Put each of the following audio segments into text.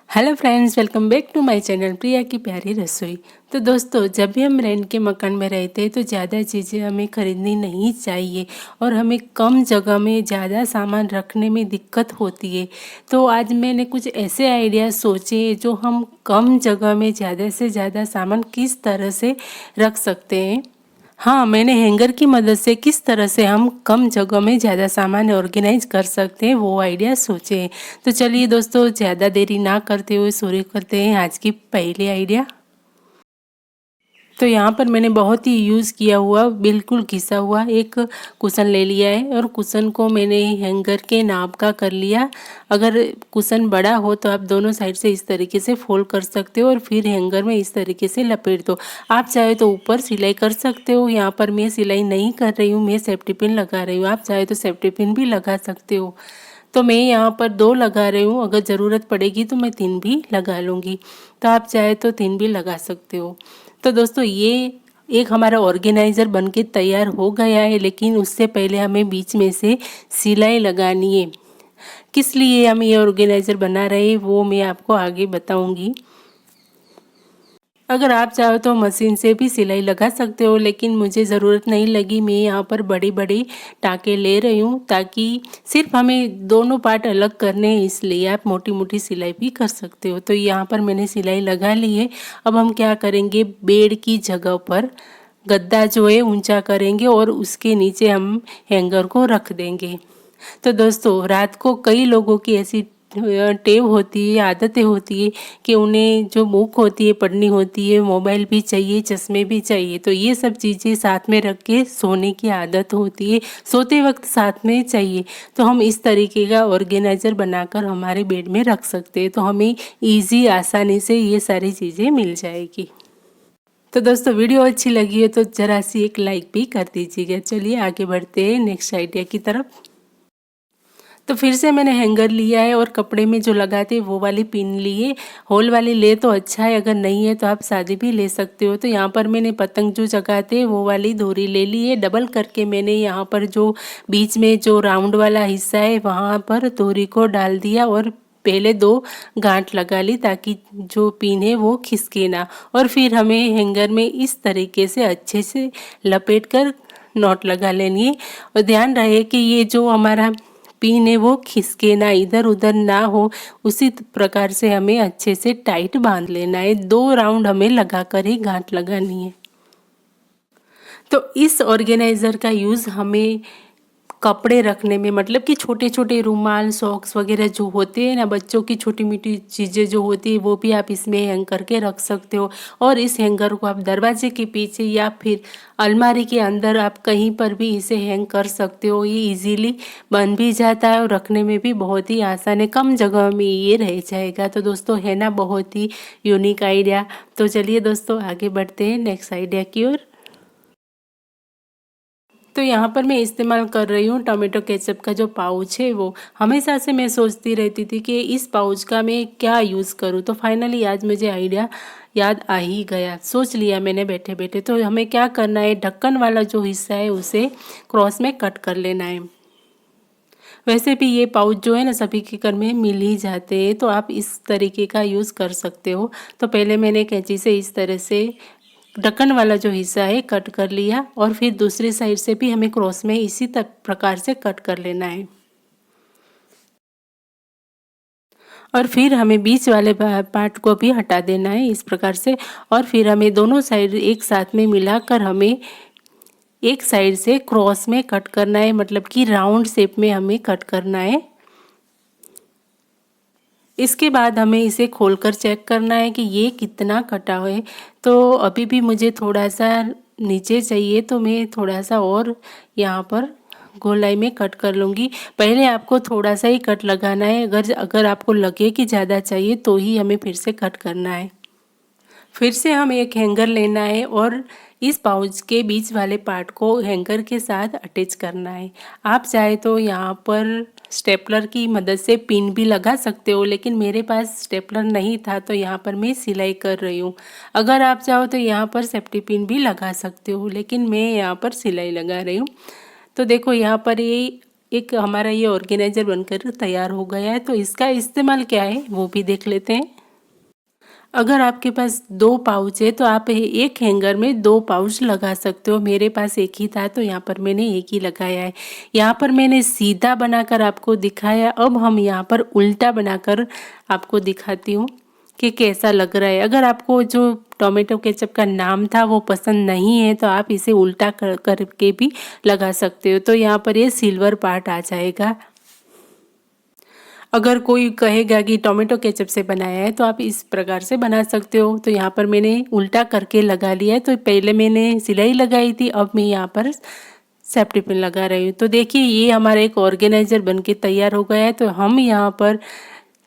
Hello friends, welcome back to my channel Priya की प्यारी रसोई। तो दोस्तों, जब भी हम रेंट के मकान में रहते हैं तो ज़्यादा चीज़ें हमें खरीदनी नहीं चाहिए और हमें कम जगह में ज़्यादा सामान रखने में दिक्कत होती है। तो आज मैंने कुछ ऐसे आइडिया सोचे जो हम कम जगह में ज़्यादा से ज़्यादा सामान किस तरह से रख सकते हैं। हाँ, मैंने हैंगर की मदद से किस तरह से हम कम जगह में ज़्यादा सामान ऑर्गेनाइज कर सकते हैं वो आइडिया सोचे हैं। तो चलिए दोस्तों, ज़्यादा देरी ना करते हुए शुरू करते हैं आज की पहली आइडिया। तो यहाँ पर मैंने बहुत ही यूज़ किया हुआ बिल्कुल घिसा हुआ एक कुशन ले लिया है और कुशन को मैंने हैंगर के नाप का कर लिया। अगर कुशन बड़ा हो तो आप दोनों साइड से इस तरीके से फोल्ड कर सकते हो और फिर हैंगर में इस तरीके से लपेट दो। आप चाहे तो ऊपर सिलाई कर सकते हो। यहाँ पर मैं सिलाई नहीं कर रही हूँ, मैं सेफ्टी पिन लगा रही हूँ। आप चाहे तो सेफ्टी पिन भी लगा सकते हो। तो मैं यहाँ पर 2 लगा रही हूँ, अगर ज़रूरत पड़ेगी तो मैं 3 भी लगा लूँगी। तो आप चाहे तो 3 भी लगा सकते हो। तो दोस्तों, ये एक हमारा ऑर्गेनाइज़र बनके तैयार हो गया है, लेकिन उससे पहले हमें बीच में से सिलाई लगानी है। किस लिए हम ये ऑर्गेनाइज़र बना रहे हैं वो मैं आपको आगे बताऊंगी। अगर आप चाहो तो मशीन से भी सिलाई लगा सकते हो, लेकिन मुझे ज़रूरत नहीं लगी। मैं यहाँ पर बड़ी बड़ी टाँके ले रही हूँ ताकि सिर्फ हमें दोनों पार्ट अलग करने हैं, इसलिए आप मोटी मोटी सिलाई भी कर सकते हो। तो यहाँ पर मैंने सिलाई लगा ली है। अब हम क्या करेंगे, बेड की जगह पर गद्दा जो है ऊंचा करेंगे और उसके नीचे हम हैंगर को रख देंगे। तो दोस्तों, रात को कई लोगों की ऐसी टेव होती है, आदतें होती है कि उन्हें जो बुक होती है पढ़नी होती है, मोबाइल भी चाहिए, चश्मे भी चाहिए। तो ये सब चीज़ें साथ में रख के सोने की आदत होती है, सोते वक्त साथ में चाहिए। तो हम इस तरीके का ऑर्गेनाइज़र बनाकर हमारे बेड में रख सकते हैं, तो हमें ईजी आसानी से ये सारी चीज़ें मिल जाएगी। तो दोस्तों, वीडियो अच्छी लगी है तो ज़रा सी एक लाइक भी कर दीजिएगा। चलिए आगे बढ़ते हैं नेक्स्ट आइडिया की तरफ। तो फिर से मैंने हैंगर लिया है और कपड़े में जो लगाते हैं वो वाली पिन लिए। होल वाली ले तो अच्छा है, अगर नहीं है तो आप सादी भी ले सकते हो। तो यहाँ पर मैंने पतंग जो जगाते हैं वो वाली डोरी ले ली है। डबल करके मैंने यहाँ पर जो बीच में जो राउंड वाला हिस्सा है वहाँ पर डोरी को डाल दिया और पहले 2 गांठ लगा ली ताकि जो पिन है वो खिसके ना। और फिर हमें हैंगर में इस तरीके से अच्छे से लपेट कर नॉट लगा लेनी है। और ध्यान रहे कि ये जो हमारा पिन है वो खिसके ना, इधर उधर ना हो, उसी प्रकार से हमें अच्छे से टाइट बांध लेना है। 2 राउंड हमें लगाकर ही गांठ लगानी है। तो इस ऑर्गेनाइज़र का यूज़ हमें कपड़े रखने में, मतलब कि छोटे छोटे रुमाल, सॉक्स वगैरह जो होते हैं ना, बच्चों की छोटी मोटी चीज़ें जो होती है वो भी आप इसमें हैंग करके रख सकते हो। और इस हैंगर को आप दरवाजे के पीछे या फिर अलमारी के अंदर आप कहीं पर भी इसे हैंग कर सकते हो। ये इजीली बन भी जाता है और रखने में भी बहुत ही आसान है, कम जगह में ये रह जाएगा। तो दोस्तों, है ना बहुत ही यूनिक आइडिया। तो चलिए दोस्तों, आगे बढ़ते हैं नेक्स्ट आइडिया की ओर। तो यहाँ पर मैं इस्तेमाल कर रही हूँ टोमेटो केचप का जो पाउच है वो। हमेशा से मैं सोचती रहती थी कि इस पाउच का मैं क्या यूज़ करूँ, तो फाइनली आज मुझे आइडिया याद आ ही गया। सोच लिया मैंने बैठे बैठे। तो हमें क्या करना है, ढक्कन वाला जो हिस्सा है उसे क्रॉस में कट कर लेना है। वैसे भी ये पाउच जो है ना सभी के घर में मिल ही जाते हैं, तो आप इस तरीके का यूज़ कर सकते हो। तो पहले मैंने कैंची से इस तरह से ढक्कन वाला जो हिस्सा है कट कर लिया और फिर दूसरी साइड से भी हमें क्रॉस में इसी प्रकार से कट कर लेना है। और फिर हमें बीच वाले पार्ट को भी हटा देना है इस प्रकार से। और फिर हमें दोनों साइड एक साथ में मिलाकर हमें एक साइड से क्रॉस में कट करना है, मतलब कि राउंड शेप में हमें कट करना है। इसके बाद हमें इसे खोलकर चेक करना है कि ये कितना कटा है। तो अभी भी मुझे थोड़ा सा नीचे चाहिए, तो मैं थोड़ा सा और यहाँ पर गोलाई में कट कर लूँगी। पहले आपको थोड़ा सा ही कट लगाना है, अगर आपको लगे कि ज़्यादा चाहिए तो ही हमें फिर से कट करना है। फिर से हम एक हैंगर लेना है और इस पाउच के बीच वाले पार्ट को हैंगर के साथ अटैच करना है। आप चाहे तो यहाँ पर स्टेपलर की मदद से पिन भी लगा सकते हो, लेकिन मेरे पास स्टेपलर नहीं था तो यहाँ पर मैं सिलाई कर रही हूँ। अगर आप चाहो तो यहाँ पर सेफ्टी पिन भी लगा सकते हो, लेकिन मैं यहाँ पर सिलाई लगा रही हूँ। तो देखो, यहाँ पर ये एक हमारा ये ऑर्गेनाइज़र बनकर तैयार हो गया है। तो इसका इस्तेमाल क्या है वो भी देख लेते हैं। अगर आपके पास 2 पाउच है तो आप एक हैंगर में 2 पाउच लगा सकते हो। मेरे पास एक ही था तो यहाँ पर मैंने एक ही लगाया है। यहाँ पर मैंने सीधा बनाकर आपको दिखाया। अब हम यहाँ पर उल्टा बनाकर आपको दिखाती हूँ कि कैसा लग रहा है। अगर आपको जो टोमेटो केचप का नाम था वो पसंद नहीं है तो आप इसे उल्टा करके भी लगा सकते हो। तो यहाँ पर ये सिल्वर पार्ट आ जाएगा। अगर कोई कहेगा कि टोमेटो केचप से बनाया है तो आप इस प्रकार से बना सकते हो। तो यहाँ पर मैंने उल्टा करके लगा लिया है। तो पहले मैंने सिलाई लगाई थी, अब मैं यहाँ पर सेफ्टी पिन लगा रही हूँ। तो देखिए ये हमारा एक ऑर्गेनाइज़र बनके तैयार हो गया है। तो हम यहाँ पर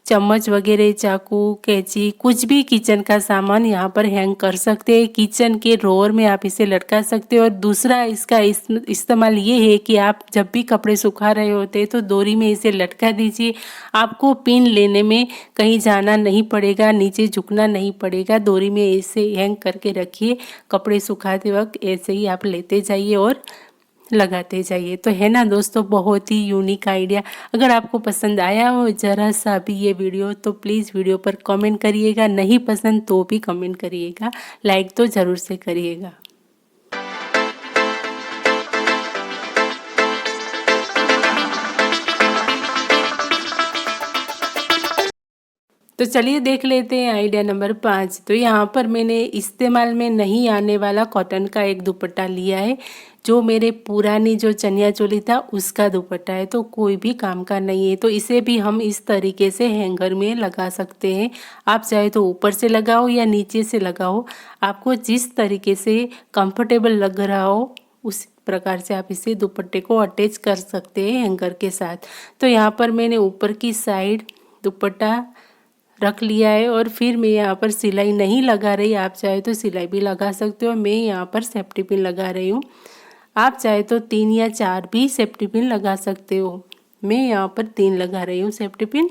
चम्मच वगैरह, चाकू, कैंची, कुछ भी किचन का सामान यहाँ पर हैंग कर सकते हैं। किचन के ड्रॉअर में आप इसे लटका सकते हो। और दूसरा इसका इस्तेमाल ये है कि आप जब भी कपड़े सुखा रहे होते हैं तो डोरी में इसे लटका दीजिए। आपको पिन लेने में कहीं जाना नहीं पड़ेगा, नीचे झुकना नहीं पड़ेगा। डोरी में इसे हैंग करके रखिए, कपड़े सुखाते वक्त ऐसे ही आप लेते जाइए और लगाते जाइए। तो है ना दोस्तों, बहुत ही यूनिक आइडिया। अगर आपको पसंद आया हो ज़रा सा भी ये वीडियो तो प्लीज़ वीडियो पर कमेंट करिएगा। नहीं पसंद तो भी कमेंट करिएगा, लाइक तो ज़रूर से करिएगा। तो चलिए देख लेते हैं आइडिया नंबर 5। तो यहाँ पर मैंने इस्तेमाल में नहीं आने वाला कॉटन का एक दुपट्टा लिया है, जो मेरे पुरानी जो चनिया चोली था उसका दुपट्टा है। तो कोई भी काम का नहीं है। तो इसे भी हम इस तरीके से हैंगर में लगा सकते हैं। आप चाहे तो ऊपर से लगाओ या नीचे से लगाओ, आपको जिस तरीके से कंफर्टेबल लग रहा हो उस प्रकार से आप इसे दुपट्टे को अटैच कर सकते हैं हैंगर के साथ। तो यहाँ पर मैंने ऊपर की साइड दुपट्टा रख लिया है और फिर मैं यहाँ पर सिलाई नहीं लगा रही। आप चाहे तो सिलाई भी लगा सकते हो। मैं यहाँ पर सेफ्टी पिन लगा रही हूँ। आप चाहे तो 3 या 4 भी सेफ्टी पिन लगा सकते हो। मैं यहाँ पर 3 लगा रही हूँ सेफ्टी पिन।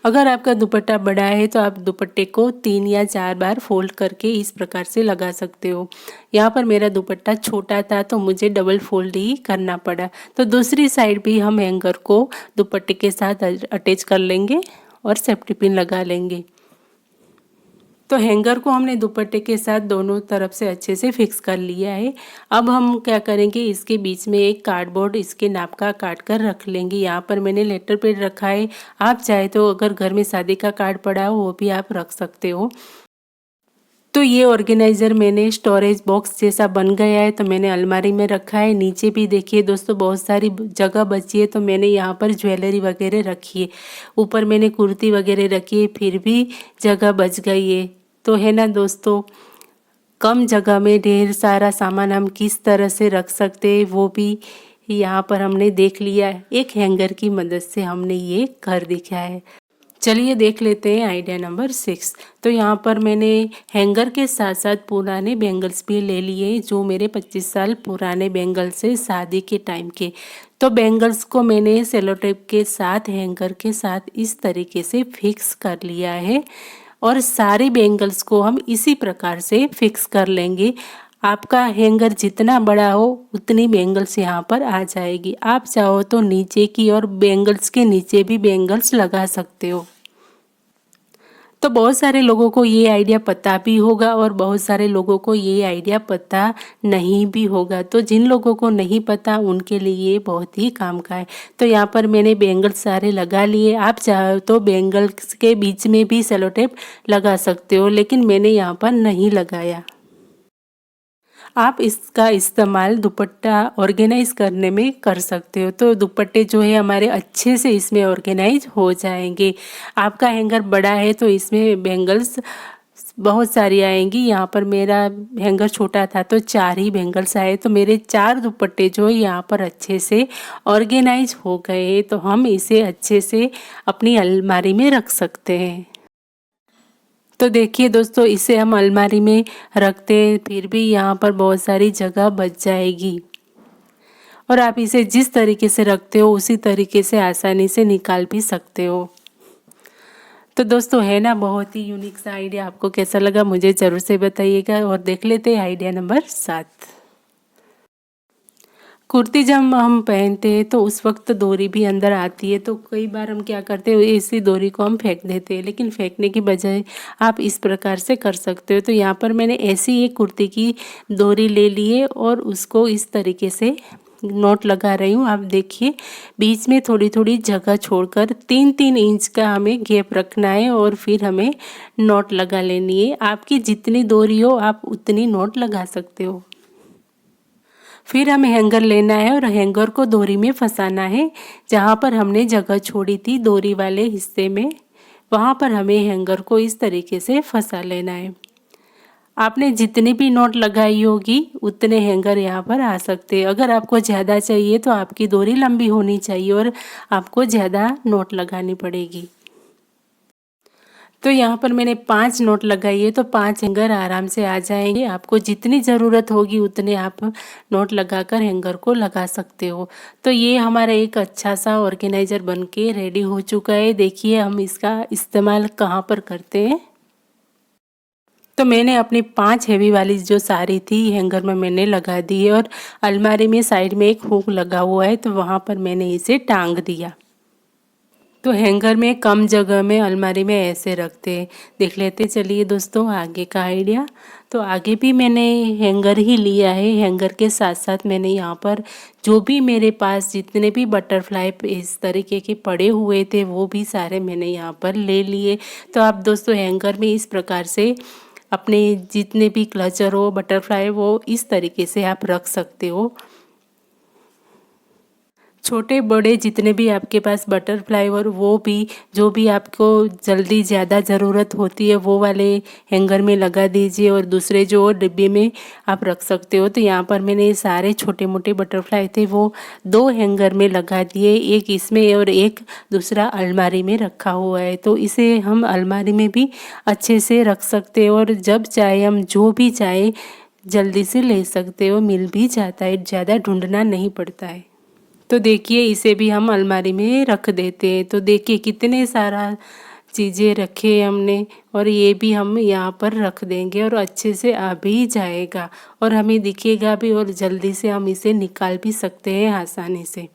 अगर आपका दुपट्टा बड़ा है तो आप दुपट्टे को 3 या 4 बार फोल्ड करके इस प्रकार से लगा सकते हो। यहाँ पर मेरा दुपट्टा छोटा था तो मुझे डबल फोल्ड ही करना पड़ा। तो दूसरी साइड भी हम हैंगर को दुपट्टे के साथ अटैच कर लेंगे और सेफ्टी पिन लगा लेंगे। तो हैंगर को हमने दुपट्टे के साथ दोनों तरफ से अच्छे से फिक्स कर लिया है। अब हम क्या करेंगे, इसके बीच में एक कार्डबोर्ड इसके नाप का काट कर रख लेंगे। यहाँ पर मैंने लेटर पैड रखा है। आप चाहे तो अगर घर में शादी का कार्ड पड़ा हो वो भी आप रख सकते हो। तो ये ऑर्गेनाइज़र मैंने स्टोरेज बॉक्स जैसा बन गया है, तो मैंने अलमारी में रखा है। नीचे भी देखिए दोस्तों बहुत सारी जगह बची है, तो मैंने यहाँ पर ज्वेलरी वगैरह रखी है। ऊपर मैंने कुर्ती वगैरह रखी है, फिर भी जगह बच गई है। तो है ना दोस्तों, कम जगह में ढेर सारा सामान हम किस तरह से रख सकते हैं वो भी यहाँ पर हमने देख लिया है। एक हैंगर की मदद से हमने ये कर दिखाया है। चलिए देख लेते हैं आइडिया नंबर 6। तो यहाँ पर मैंने हैंगर के साथ साथ पुराने बैंगल्स भी ले लिए, जो मेरे 25 साल पुराने बैंगल्स है शादी के टाइम के। तो बैंगल्स को मैंने सेलो टेप के साथ हैंगर के साथ इस तरीके से फिक्स कर लिया है और सारे बैंगल्स को हम इसी प्रकार से फिक्स कर लेंगे। आपका हैंगर जितना बड़ा हो उतनी बैंगल्स यहाँ पर आ जाएगी। आप चाहो तो नीचे की और बैंगल्स के नीचे भी बैंगल्स लगा सकते हो। तो बहुत सारे लोगों को ये आइडिया पता भी होगा और बहुत सारे लोगों को ये आइडिया पता नहीं भी होगा। तो जिन लोगों को नहीं पता उनके लिए ये बहुत ही काम का है। तो यहाँ पर मैंने बैंगल्स सारे लगा लिए। आप चाहो तो बैंगल्स के बीच में भी सेलो टेप लगा सकते हो, लेकिन मैंने यहाँ पर नहीं लगाया। आप इसका इस्तेमाल दुपट्टा ऑर्गेनाइज करने में कर सकते हो। तो दुपट्टे जो है हमारे अच्छे से इसमें ऑर्गेनाइज हो जाएंगे। आपका हैंगर बड़ा है तो इसमें बैंगल्स बहुत सारी आएंगी। यहाँ पर मेरा हैंगर छोटा था तो 4 ही बैंगल्स आए, तो मेरे 4 दुपट्टे जो है यहाँ पर अच्छे से ऑर्गेनाइज हो गए। तो हम इसे अच्छे से अपनी अलमारी में रख सकते हैं। तो देखिए दोस्तों, इसे हम अलमारी में रखते हैं फिर भी यहाँ पर बहुत सारी जगह बच जाएगी और आप इसे जिस तरीके से रखते हो उसी तरीके से आसानी से निकाल भी सकते हो। तो दोस्तों है ना बहुत ही यूनिक सा आइडिया। आपको कैसा लगा मुझे ज़रूर से बताइएगा। और देख लेते हैं आइडिया नंबर 7। कुर्ती जब हम पहनते हैं तो उस वक्त डोरी भी अंदर आती है, तो कई बार हम क्या करते हैं इसी डोरी को हम फेंक देते हैं, लेकिन फेंकने की बजाय आप इस प्रकार से कर सकते हो। तो यहाँ पर मैंने ऐसी एक कुर्ती की डोरी ले ली है और उसको इस तरीके से नॉट लगा रही हूँ। आप देखिए बीच में थोड़ी थोड़ी जगह छोड़कर 3-3 इंच का हमें गैप रखना है और फिर हमें नॉट लगा लेनी है। आपकी जितनी डोरी हो आप उतनी नॉट लगा सकते हो। फिर हमें हैंगर लेना है और हैंगर को डोरी में फंसाना है। जहाँ पर हमने जगह छोड़ी थी डोरी वाले हिस्से में, वहाँ पर हमें हैंगर को इस तरीके से फंसा लेना है। आपने जितनी भी नॉट लगाई होगी उतने हैंगर यहाँ पर आ सकते हैं। अगर आपको ज़्यादा चाहिए तो आपकी डोरी लंबी होनी चाहिए और आपको ज़्यादा नॉट लगानी पड़ेगी। तो यहाँ पर मैंने 5 नॉट लगाई है, तो 5 हैंगर आराम से आ जाएंगे। आपको जितनी ज़रूरत होगी उतने आप नॉट लगाकर हैंगर को लगा सकते हो। तो ये हमारा एक अच्छा सा ऑर्गेनाइज़र बनके रेडी हो चुका है। देखिए हम इसका इस्तेमाल कहाँ पर करते हैं। तो मैंने अपनी 5 हैवी वाली जो साड़ी थी हैंगर में मैंने लगा दी है और अलमारी में साइड में एक हुक लगा हुआ है, तो वहाँ पर मैंने इसे टांग दिया। तो हैंगर में कम जगह में अलमारी में ऐसे रखते हैं। देख लेते चलिए दोस्तों आगे का आइडिया। तो आगे भी मैंने हैंगर ही लिया है। हैंगर के साथ साथ मैंने यहाँ पर जो भी मेरे पास जितने भी बटरफ्लाई इस तरीके के पड़े हुए थे वो भी सारे मैंने यहाँ पर ले लिए। तो आप दोस्तों हैंगर में इस प्रकार से अपने जितने भी क्लचर हो बटरफ्लाई वो इस तरीके से आप रख सकते हो। छोटे बड़े जितने भी आपके पास बटरफ्लाई और वो भी जो भी आपको जल्दी ज़्यादा ज़रूरत होती है वो वाले हैंगर में लगा दीजिए और दूसरे जो डिब्बे में आप रख सकते हो। तो यहाँ पर मैंने सारे छोटे मोटे बटरफ्लाई थे वो 2 हैंगर में लगा दिए, एक इसमें और एक दूसरा अलमारी में रखा हुआ है। तो इसे हम अलमारी में भी अच्छे से रख सकते हैं और जब चाहे हम जो भी चाहे जल्दी से ले सकते हो, मिल भी जाता है, ज़्यादा ढूंढना नहीं पड़ता है। तो देखिए इसे भी हम अलमारी में रख देते हैं। तो देखिए कितने सारा चीज़ें रखे हमने और ये भी हम यहाँ पर रख देंगे और अच्छे से आ भी जाएगा और हमें दिखेगा भी और जल्दी से हम इसे निकाल भी सकते हैं आसानी से।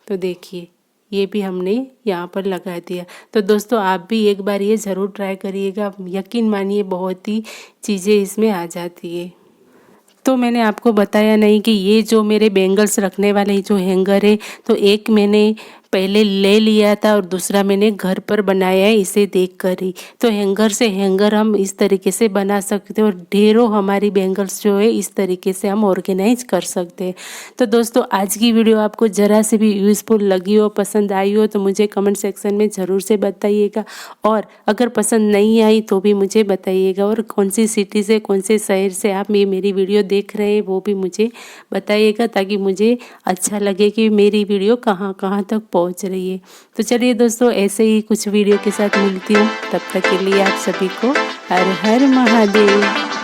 तो देखिए ये भी हमने यहाँ पर लगा दिया। तो दोस्तों आप भी एक बार ये ज़रूर ट्राई करिएगा, यकीन मानिए बहुत ही चीज़ें इसमें आ जाती है। तो मैंने आपको बताया नहीं कि ये जो मेरे बैंगल्स रखने वाले जो हैंगर है, तो एक मैंने पहले ले लिया था और दूसरा मैंने घर पर बनाया है इसे देखकर ही। तो हैंगर से हैंगर हम इस तरीके से बना सकते हैं और ढेरों हमारी बैंगल्स जो है इस तरीके से हम ऑर्गेनाइज कर सकते हैं। तो दोस्तों आज की वीडियो आपको ज़रा से भी यूज़फुल लगी हो, पसंद आई हो तो मुझे कमेंट सेक्शन में ज़रूर से बताइएगा और अगर पसंद नहीं आई तो भी मुझे बताइएगा और कौन सी सिटी से कौन से शहर से आप मेरी वीडियो देख रहे हैं वो भी मुझे बताइएगा, ताकि मुझे अच्छा लगे कि मेरी वीडियो कहाँ कहाँ तक पहुँच रही है। तो चलिए दोस्तों ऐसे ही कुछ वीडियो के साथ मिलती हूँ, तब तक के लिए आप सभी को हर हर महादेव।